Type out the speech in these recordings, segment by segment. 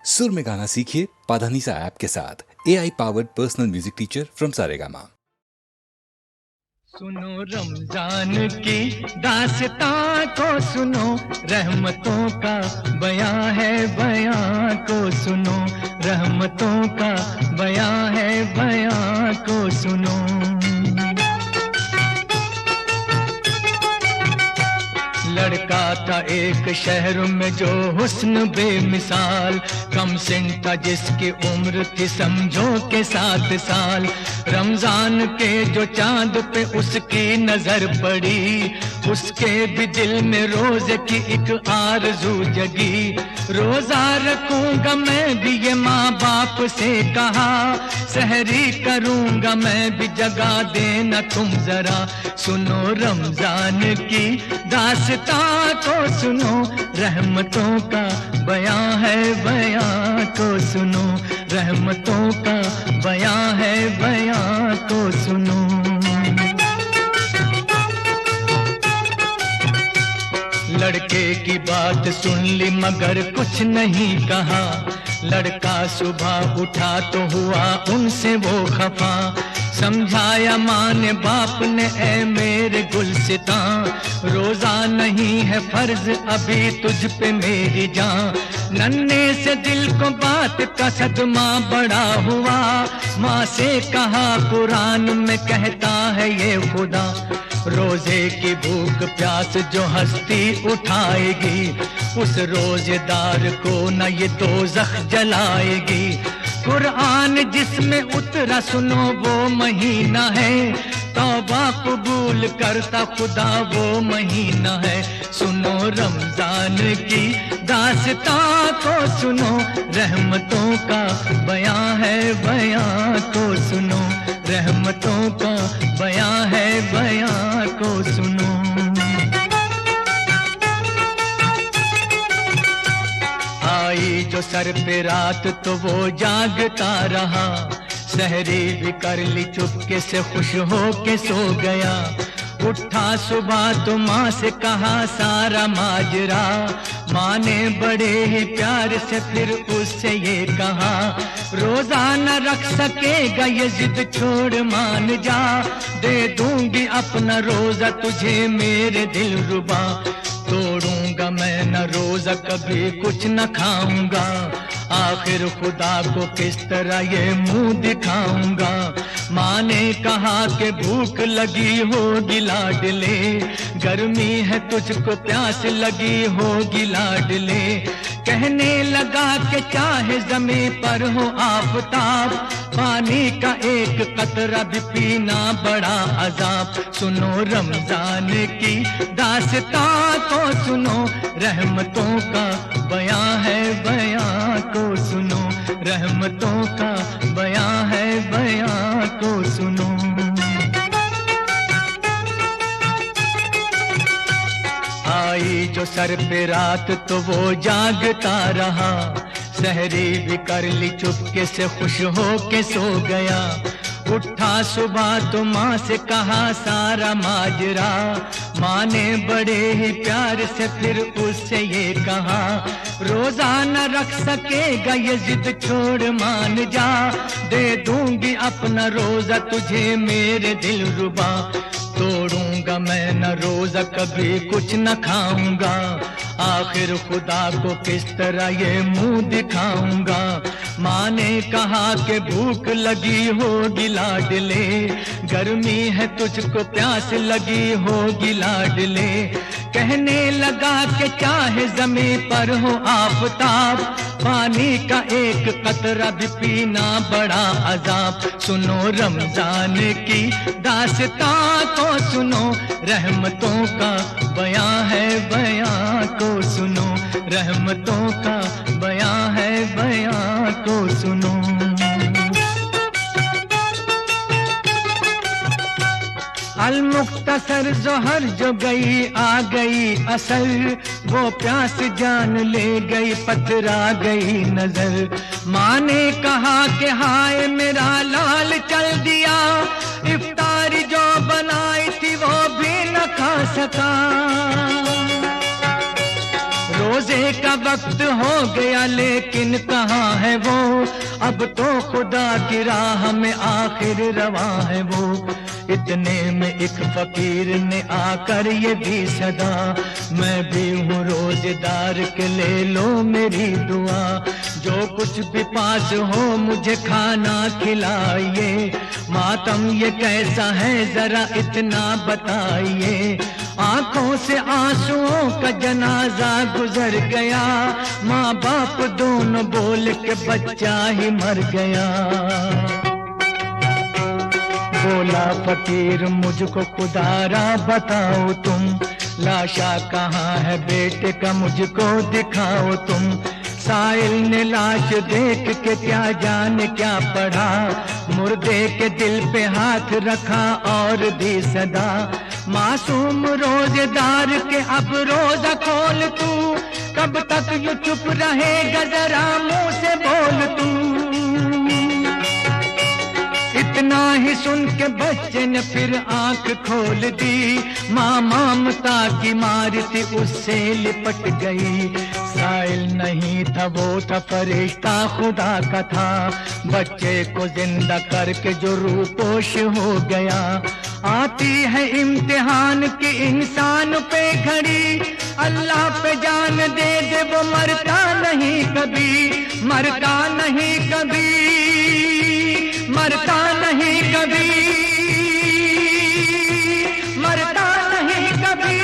सुर में गाना सीखिए पाधानीसा ऐप के साथ। AI powered personal music teacher from Saregama. सुनो रमजान की दास्तां को सुनो, रहमतों का बयां है, बयां को सुनो, रहमतों का बयां है, बयां को सुनो। लड़का था एक शहर में जो हुस्न बेमिसाल, कम सिन था जिसकी उम्र थी समझो के 7 साल। रमजान के जो चांद पे उसकी नजर पड़ी, उसके भी दिल में रोजे की एक आरज़ू जगी। रोजा रखूंगा मैं भी ये माँ बाप से कहा, सहरी करूंगा मैं भी जगा देना तुम जरा। सुनो रमजान की दास्तां को सुनो, रहमतों का बयां है, बयां को सुनो, रहमतों का बयां है, बयां को सुनो। लड़के की बात सुन ली मगर कुछ नहीं कहा। लड़का सुबह उठा तो हुआ उनसे वो खफा। समझाया माँ ने बाप ने, ऐ मेरे गुलसितां, रोजा नहीं है फर्ज अभी तुझ पे मेरी जान। नन्हे से दिल को बात का सदमा बड़ा हुआ, माँ से कहा कुरान में कहता है ये खुदा, रोजे की भूख प्यास जो हस्ती उठाएगी, उस रोजेदार को न ये दोज़ख जलाएगी। कुरान जिसमें उतरा सुनो वो महीना है, तौबा कबूल करता खुदा वो महीना है। सुनो रमजान की दास्तां को सुनो, रहमतों का बयां है, बयां को सुनो, रहमतों का बयां है, बयां को सुनो। आई जो सर पे रात तो वो जागता रहा, सहरी भी कर ली चुपके से खुश हो के सो गया। उठा सुबह तो माँ से कहा सारा माजरा, माँ ने बड़े ही प्यार से फिर उससे ये कहा, रोजा न रख सकेगा ये जिद छोड़ मान जा, दे दूंगी अपना रोजा तुझे मेरे दिल रुबा। तोड़ूंगा मैं न रोजा कभी कुछ न खाऊंगा, आखिर खुदा को किस तरह ये मुंह दिखाऊंगा। माँ ने कहा कि भूख लगी होगी लाडले, गर्मी है तुझको प्यास लगी होगी लाडले। कहने लगा कि चाहे ज़मीं पर हो आफताब, पानी का एक कतरा भी पीना बड़ा अजाब। सुनो रमजान की दास्तां को सुनो, रहमतों का बयां है, बयां को सुनो, रहमतों का बयां है, बयां को सुनो। आई जो सर पे रात तो वो जागता रहा, सहरी भी कर ली चुपके से खुश हो के सो गया। उठा सुबह तो माँ से कहा सारा माजरा, माँ ने बड़े ही प्यार से फिर उससे ये कहा, रोजा न रख सकेगा ये जिद छोड़ मान जा, दे दूंगी अपना रोजा तुझे मेरे दिल रुबा। तोड़ूंगा मैं न रोजा कभी कुछ न खाऊंगा, आखिर खुदा को किस तरह ये मुंह दिखाऊंगा। माँ ने कहा कि भूख लगी होगी लाडले, गर्मी है तुझको प्यास लगी होगी लाडले। कहने लगा कि चाहे ज़मीं पर हो आफताब, पानी का एक कतरा भी पीना बड़ा अजाब। सुनो रमजान की दास्तां को सुनो, रहमतों का बयां है, बयां को सुनो, रहमतों का बयां है, बयां को सुनो। अल मुख्तसर जोहर जो गई आ गई असल, वो प्यास जान ले गई पतरा गई नजर। माँ ने कहा कि हाय मेरा लाल चल दिया, इफ्तारी जो बनाई थी वो भी न खा सका। रोजे का वक्त हो गया लेकिन कहाँ है वो, अब तो खुदा की राह में आखिर रवा है वो। इतने में एक फकीर ने आकर ये दी सदा, मैं भी हूँ रोजेदार के ले लो मेरी दुआ। जो कुछ भी पास हो मुझे खाना खिलाइए, मातम ये कैसा है जरा इतना बताइए। आंखों से आंसुओं का जनाजा गुजर गया, माँ बाप दोनों बोल के बच्चा ही मर गया। बोला फकीर मुझको खुदारा बताओ तुम, लाशा कहाँ है बेटे का मुझको दिखाओ तुम। साइल ने लाश देख के क्या जाने क्या पढ़ा, मुर्दे के दिल पे हाथ रखा और दी सदा। मासूम रोजेदार के अब रोजा खोल तू, कब तक यूं चुप रहेगा जरा मुंह से बोल तू। इतना ही सुन के बच्चे ने फिर आंख खोल दी, माँ ममता की मार थी उससे लिपट गई। साइल नहीं था वो था फरिश्ता खुदा का था, बच्चे को जिंदा करके जो रूपोश हो गया। आती है इम्तिहान की इंसान पे घड़ी, अल्लाह पे जान दे दे वो मरता नहीं कभी, मरता नहीं कभी, मरता नहीं कभी, मरता नहीं कभी।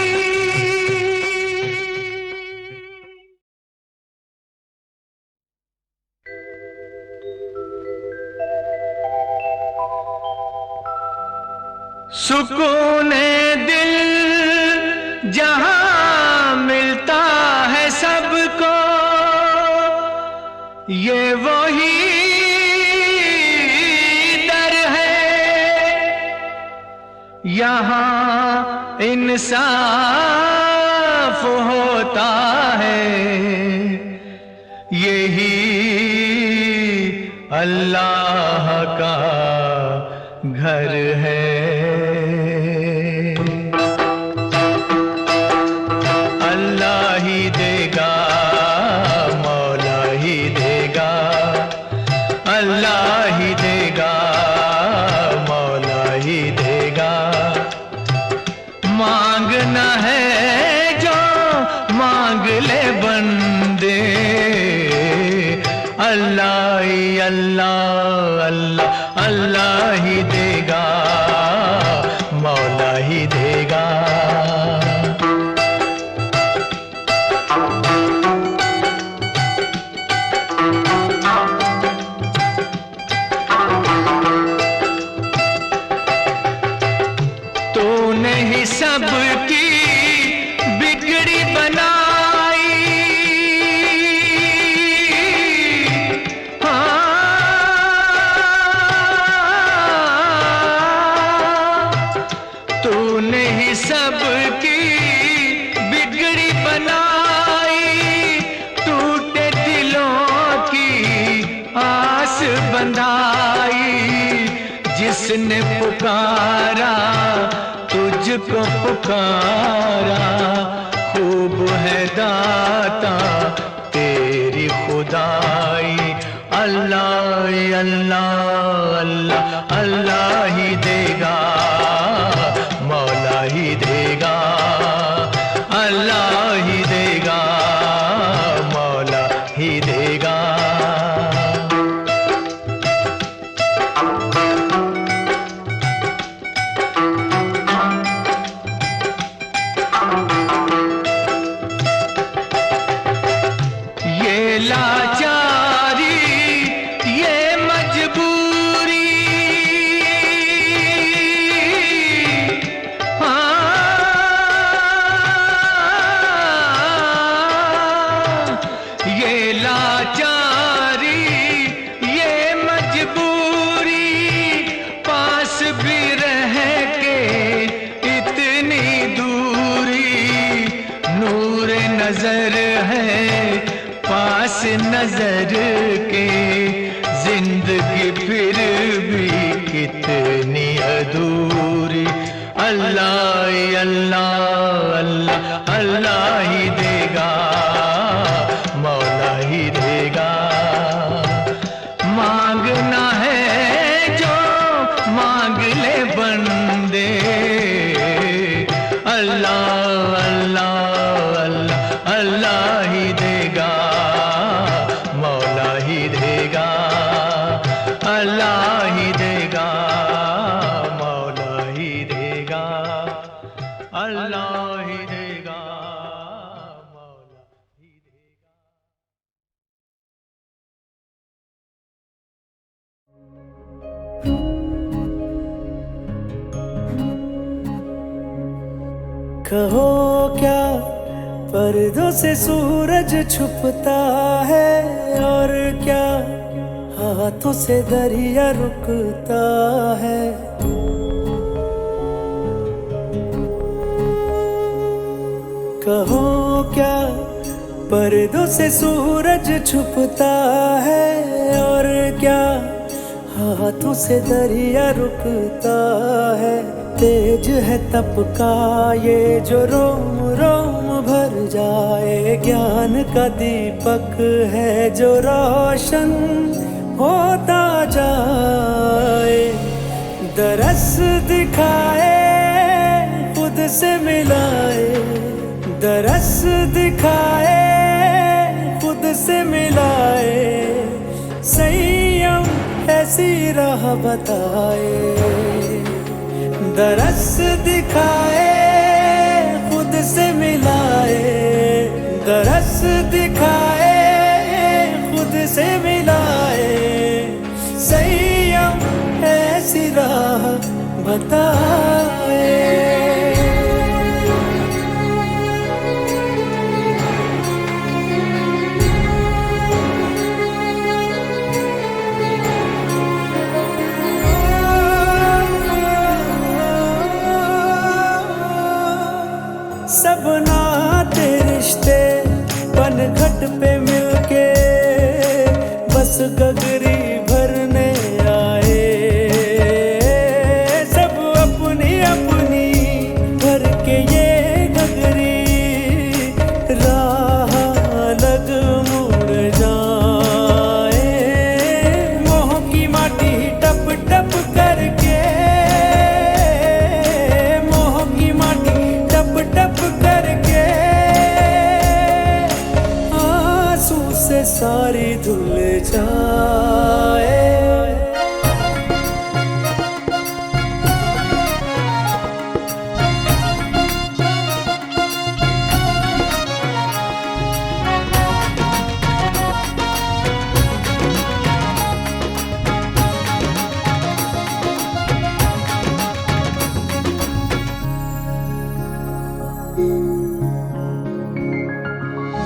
सुकून दिल जहां मिलता है सबको, ये वही दर है। यहाँ इंसाफ होता है, यही अल्लाह का घर है। अल्लाह ही देगा, मौला ही देगा, अल्लाह ही देगा, मौला ही देगा। मांगना है जो मांग ले बंदे, अल्लाह ही अल्लाह अल्लाह अल्लाह ही देगा, मौला ही देगा। तूने ही सबकी बिगड़ी बनाई, तूने ही सबकी बिगड़ी बनाई, टूटे दिलों की आस बंधाई। जिसने पुकारा तुझको पुकारा, खूब है दाता तेरी खुदाई। अल्लाह अल्लाह अल्लाह अल्लाह ही देगा, मौला ही देगा, अल्लाह ही देगा, मौला ही देगा। ये लाचारी ये मजबूरी, ये लाचारी ये मजबूरी, पास भी रह के इतनी दूरी। नूर नजर है पास नजर के, जिंदगी फिर भी कितनी अधूरी। अल्लाह अल्लाह अल्लाह अल्लाह ही देगा, अल्लाह ही देगा, मौला ही देगा, अल्लाह ही देगा, मौला ही देगा। कहो क्या पर्दों से सूरज छुपता है, और क्या हाथों से दरिया रुकता है। कहो क्या पर्दों से सूरज छुपता है, और क्या हाथों से दरिया रुकता है। तेज है तप का ये जो रोम रोम भर जाए, ज्ञान का दीपक है जो रोशन होता जाए। दरस दिखाए खुद से मिलाए, दरस दिखाए खुद से मिलाए। संयम ऐसी राह बताए, दरस दिखाए खुद से मिलाए, दरस दिखाए खुद से मिलाए। संयम ऐसी राह बताए। सब नाते रिश्ते पनघट पे मिलके बस गगरी भरने आए। सब अपनी अपनी भर के ये गगरी राह लग मुड़ जाए। मोह की माटी टप टप करके, मोह की माटी टप टप करके आंसू से सारी धुल जाए।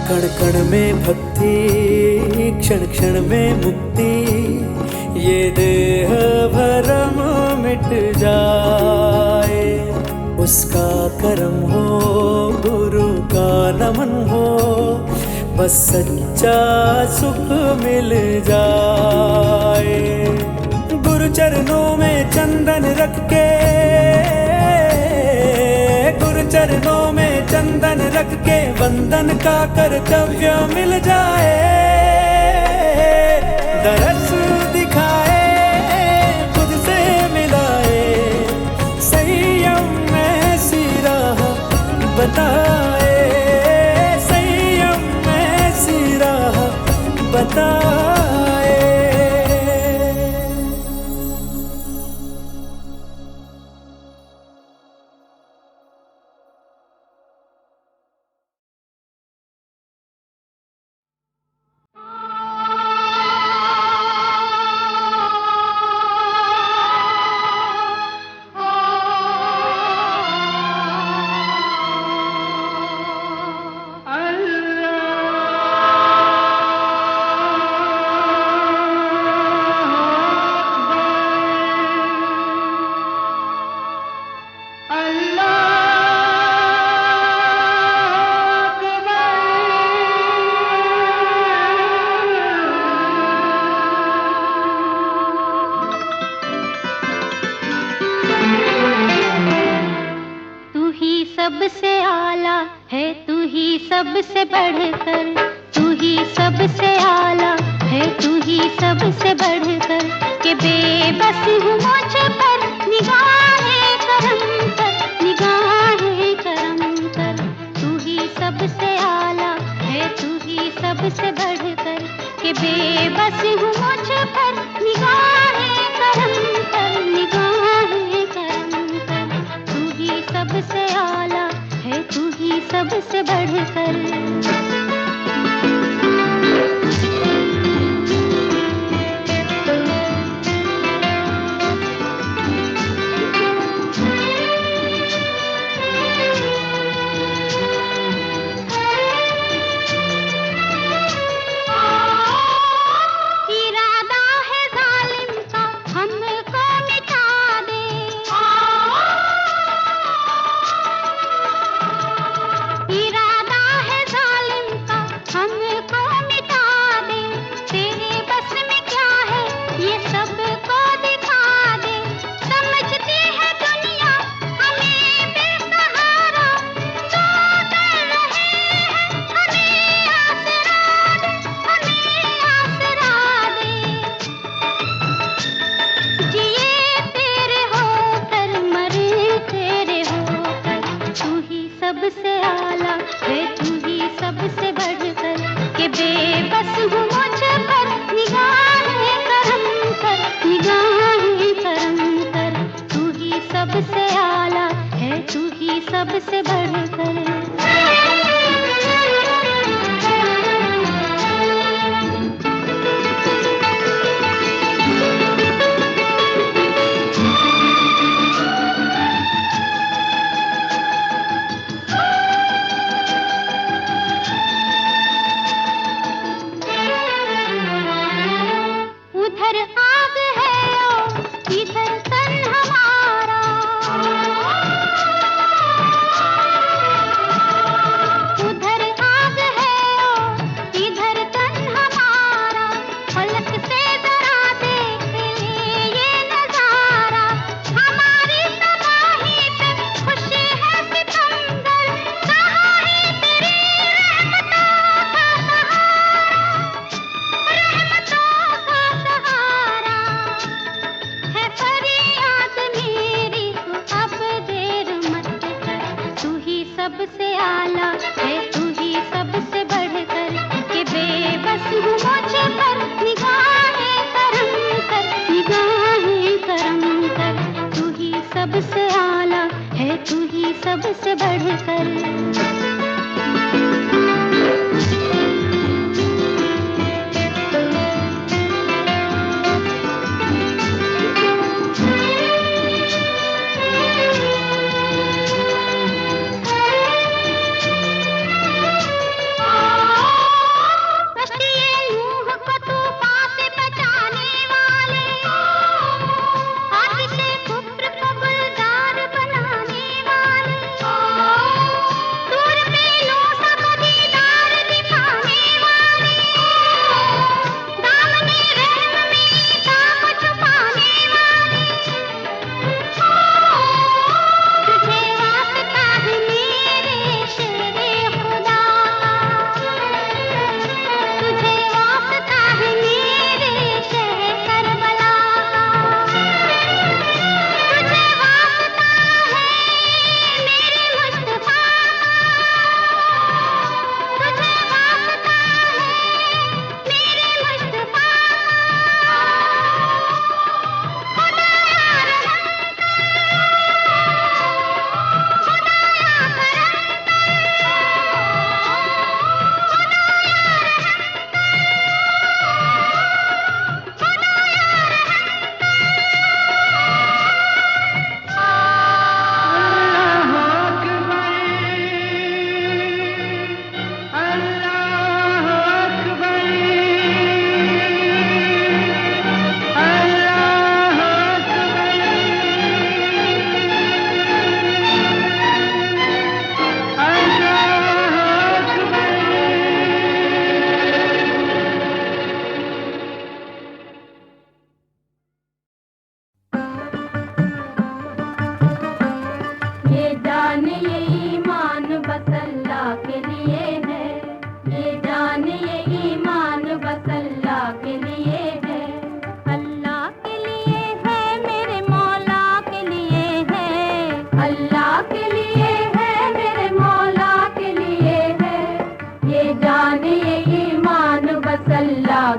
कण कण में भक्ति, क्षण क्षण में मुक्ति, ये देह भरम मिट जाए। उसका करम हो, गुरु का नमन हो, बस सच्चा सुख मिल जाए। गुरु चरणों में चंदन रख के, गुरु चरणों में चंदन रख के वंदन का कर्तव्य मिल जाए। दरस दिखाए खुद से मिलाए, संयम ऐसी राह बताए, संयम ऐसी राह बताए। सबसे आला है, तू ही सबसे बढ़कर, तू ही सबसे आला है, तू ही सबसे बढ़कर। के बेबस हूँ मुझ पर निगाहें करम कर, निगाहें करम कर। तू ही सबसे आला है, तू ही सबसे बढ़कर। के बेबस हूँ मुझ पर निगाहें सबसे बढ़कर। सबसे आला है तू ही सबसे बढ़कर, के बेबस हूँ मुझ पर निगाहें करम कर, निगाहें करम कर। तू ही सबसे आला है तू ही सबसे बढ़कर। सबसे आला है तू ही सबसे बढ़कर, के बेबस हूँ मुझ पर निगाहें करम कर, निगाहें करम कर। तू ही सबसे आला है तू ही सबसे बढ़कर।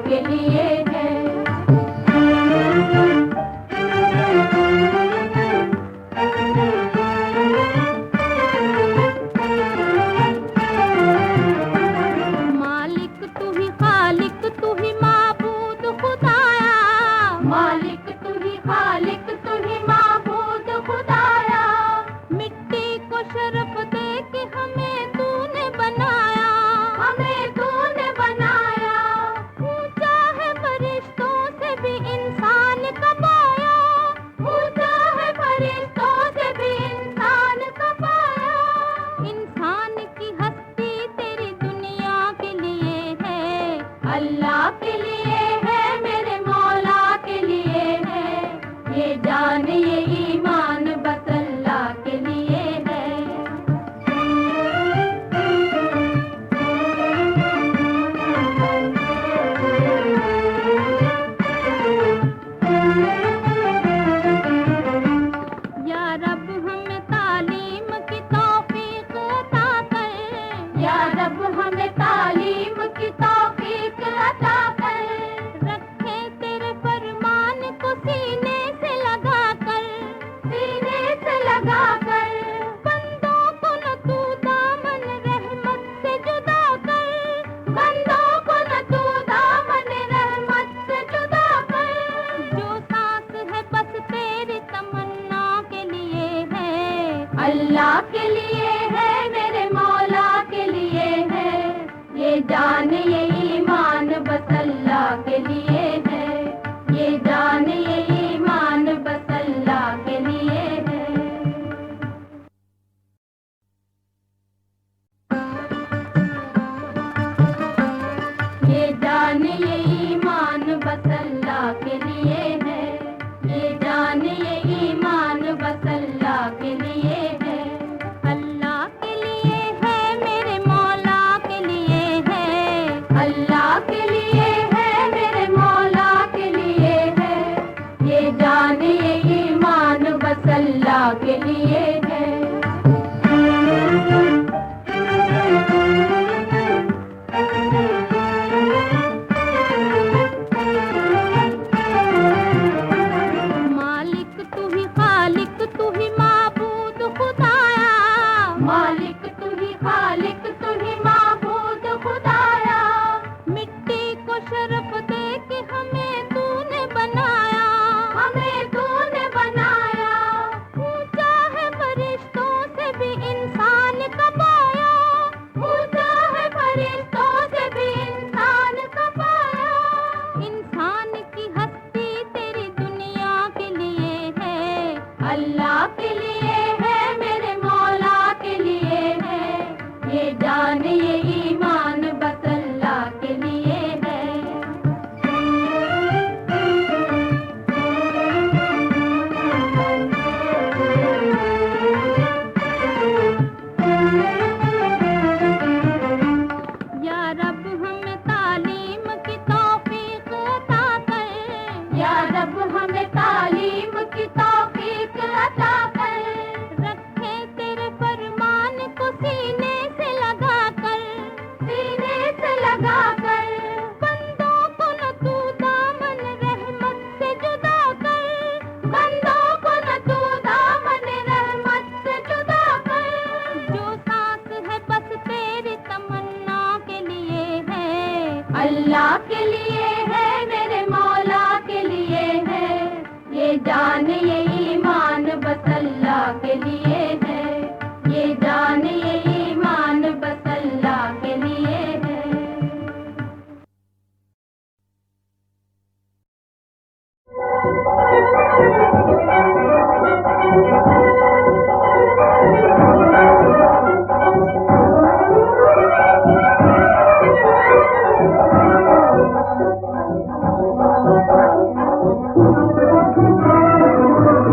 के लिए है। जान ये ईमान बस अल्लाह के लिए है, ये जान ये ईमान बस अल्लाह के लिए है।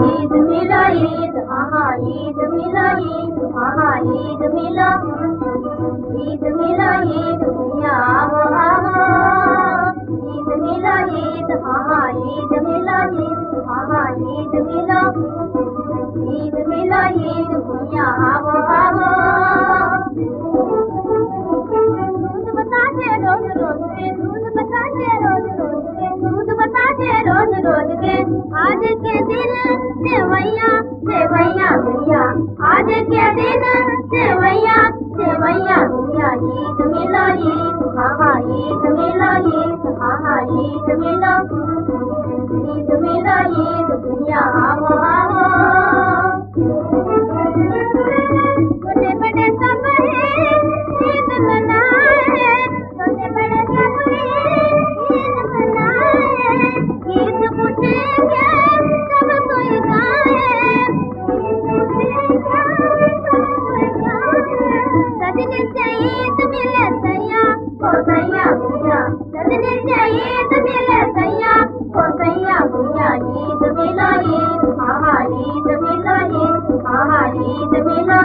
ईद मिला ईद आहा ईद मिला ईद आहा ईद मिला, ईद मिला ईद भैया आवो आवो, ईद मिला ईद आहा ईद मिला ईद आहा ईद मिला, ईद मिला ईद भैया आवो आवो। दूध बताते रोज रोज के, दूध बताते रोज रोज के, दूध बताते रोज रोज के, आज के दिन सेवैया सेवैया भैया, आज के दिन सेवैया सेवैया भैया। ईद मिला ईद आहा ईद मिला ईद आहा ईद मिला, ईद मिला ईद भैया आवो आवो। छोटे बड़े सब है ईद मनाए, छोटे बड़े सब है ईद मनाए, गीत पूछेंगे सब कोई गाए, सजने से ईद मिले सैया ओ सैया भैया, सजने से ईद मिले सैया ओ सैया भैया। ईद मिला ईद आहा ईद मिला ईद आहा ईद मिला,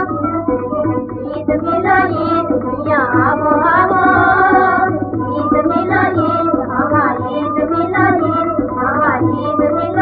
ईद मिला ईद भैया आवो आवो, ईद मिला ईद आहा ईद मिला ईद आहा ईद मिला।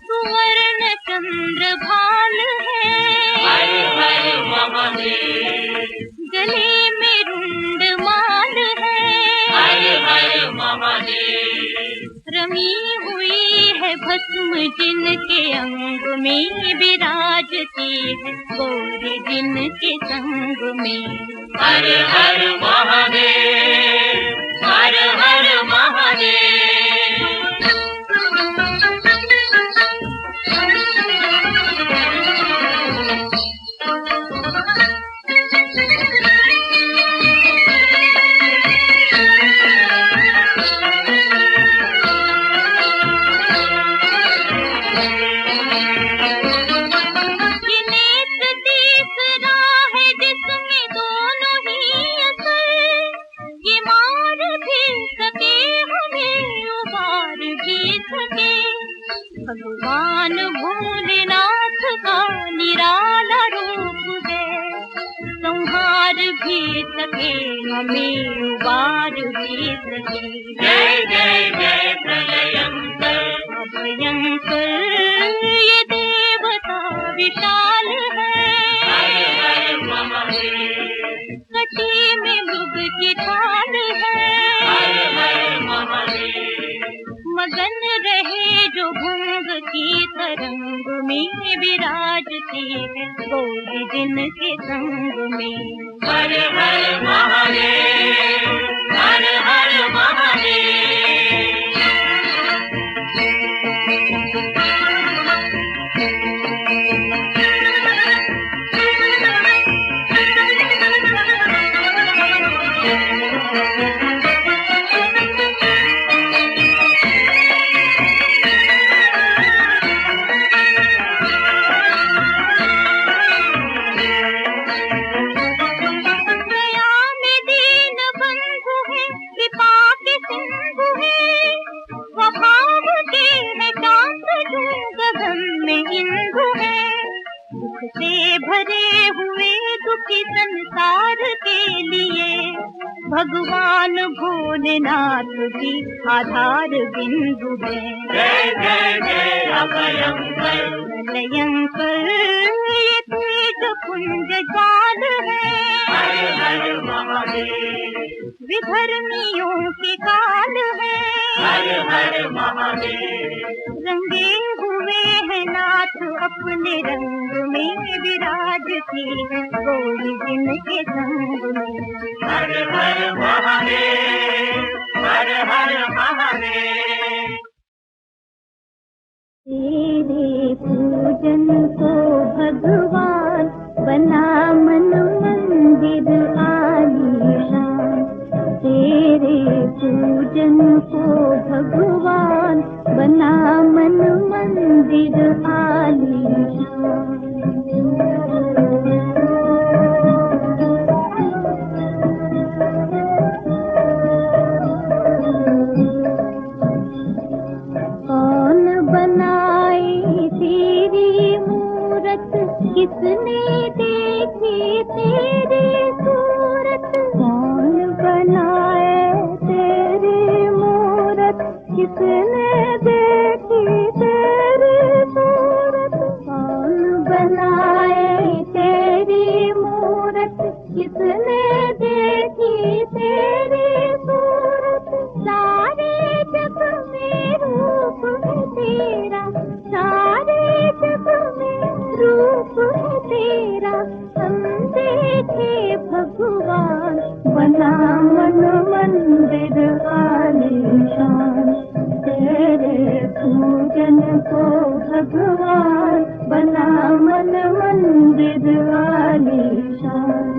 सुवर्ण चंद्र भाल है, गले में रुंड माल है, रमी हुई है भस्म जिनके अंग में विराजती है गौरी जिनके संग में। हर हर महादेव, हर हर महादेव। भगवान भोलेनाथ का निराला रूप है, संहार भी सके हमें उबार भी सके। जय जय जय प्रलयंकर, अभयंकर ये देवता विशाल है, कटी में मृग की ढाल है, महादेव। मगन रहे जो भंग की तरंग में विराजती है गौरी जिनके संग में। हर हर महादेव, हर हर महादेव। भगवान भोलेनाथ की आधार बिंदु है। जय जय जय अभयंकर, प्रलयंकर ये तेज पुंज जाल है। हर हर महादेव, विधर्मियों के काल है। हर हर महादेव। रंगे हुए हैं नाथ अपने रंग में विराजती है गौरी जिनके संग में। हर हर महादेव, हर हर महादेव। तेरे पूजन को भगवान बना मन मंदिर आलीशान। तेरे पूजन को भगवान बना मन मंदिर आलीशान। किसने देखी तेरी सूरत? कौन बनाए तेरी मूरत? किसने देखी तेरी सूरत? कौन बनाए तेरी मूरत? किसने देखी तेरी सूरत? सारे जग में रूप है तेरा, सारे जग में रूप है तेरा। हम देखे भगवान बना मन मंदिर आलीशान। तेरे पूजन को भगवान बना मन मंदिर आलीशान।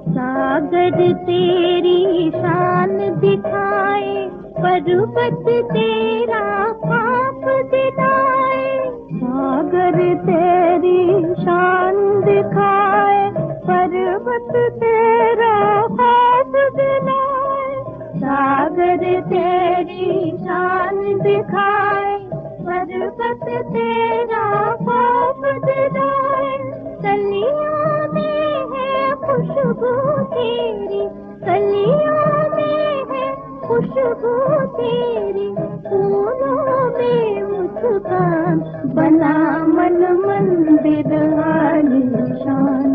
सागर तेरी शान दिखाए, पर्वत तेरा पाप दिलाए। सागर तेरी शान दिखाए, पर्वत तेरा पाप दिलाए। सागर तेरी शान दिखाए, पर्वत तेरा पाप दिलाए। कलियों में है खुशबू तेरी, कलियों में है खुशबू तेरी। फूलों में मुस्कान बना मन मंदिर आलीशान।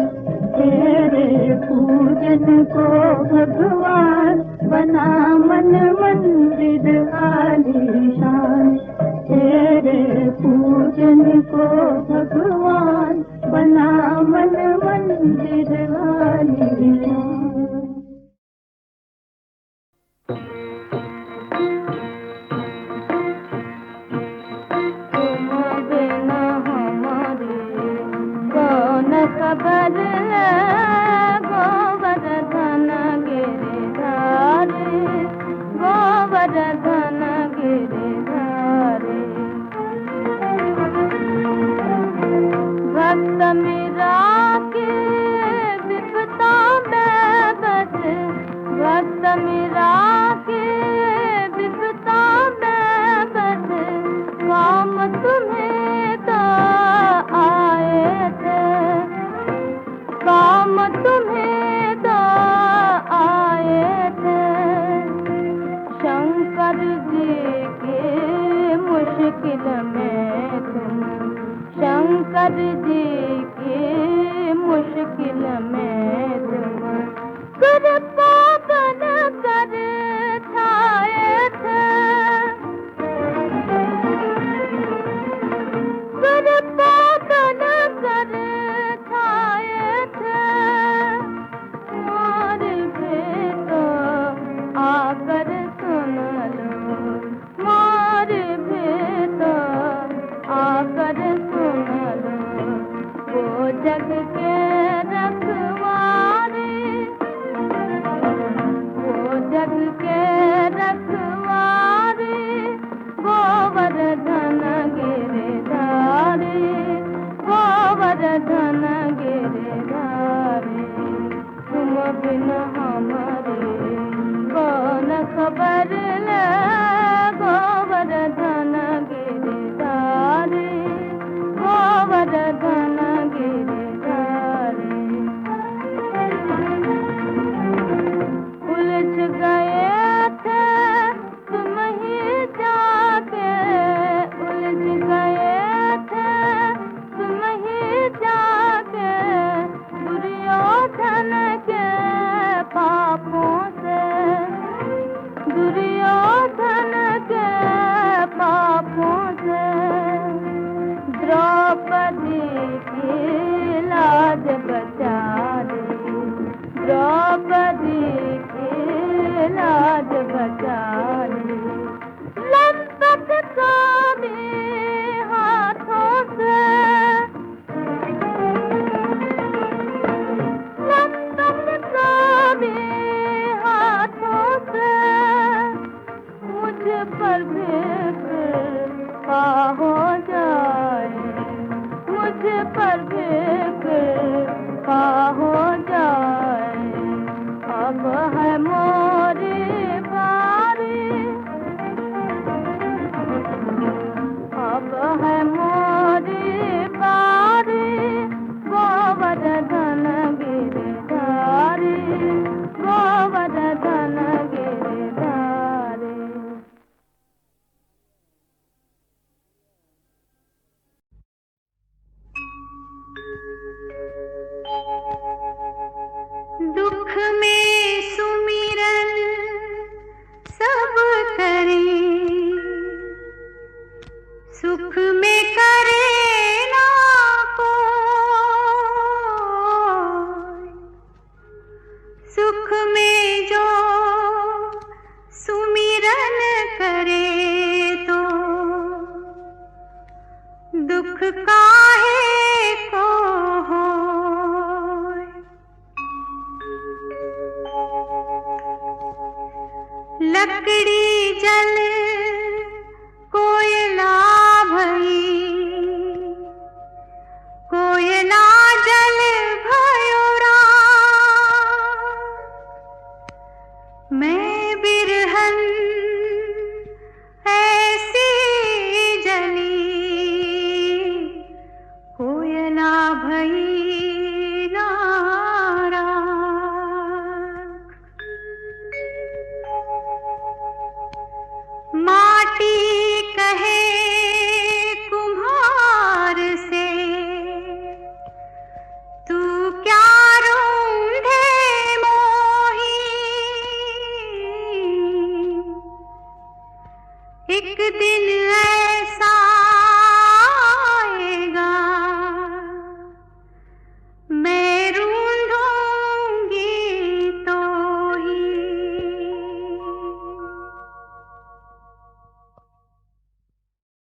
तेरे पूजन को भगवान बना मन मंदिर आलीशान। तेरे पूजन को भगवान बना मन मंदिर आलीशान। तुम बिना हमारी कौन खबर है, गोवर्धन गिरिधारी, गोवर्धन गिरिधारी। भक्त मेरा के विपदा में बस, भक्त मेरा के विपदा में बस। काम तुम्हें तो आए थे, काम तुम्हें तो आए थे। शंकर जी के मुश्किल में तुम, शंकर जी के मुश्किल में तुम कृपा बन कर छाए थे, कृपा बन कर छाए थे, और भी तो आकर सुन लो, और भी तो आकर सुन लो, वो जग के रखवारे, वो जग के रखवारे, गोवर्धन गिरधारी, गोवर्धन गिरधारी, तुम बिन हमारे कौन खबर ले, गोवर्धन गिरधारी, गोवर्धन गिरधारी। उलझ गए थे तुम ही जाके, उलझ गए थे तुम ही जाके, दुर्योधन के पापों से, दुर्योधन के पापों से, द्रौपदी की लाज बचा दी, द्रौपदी की लाज बचा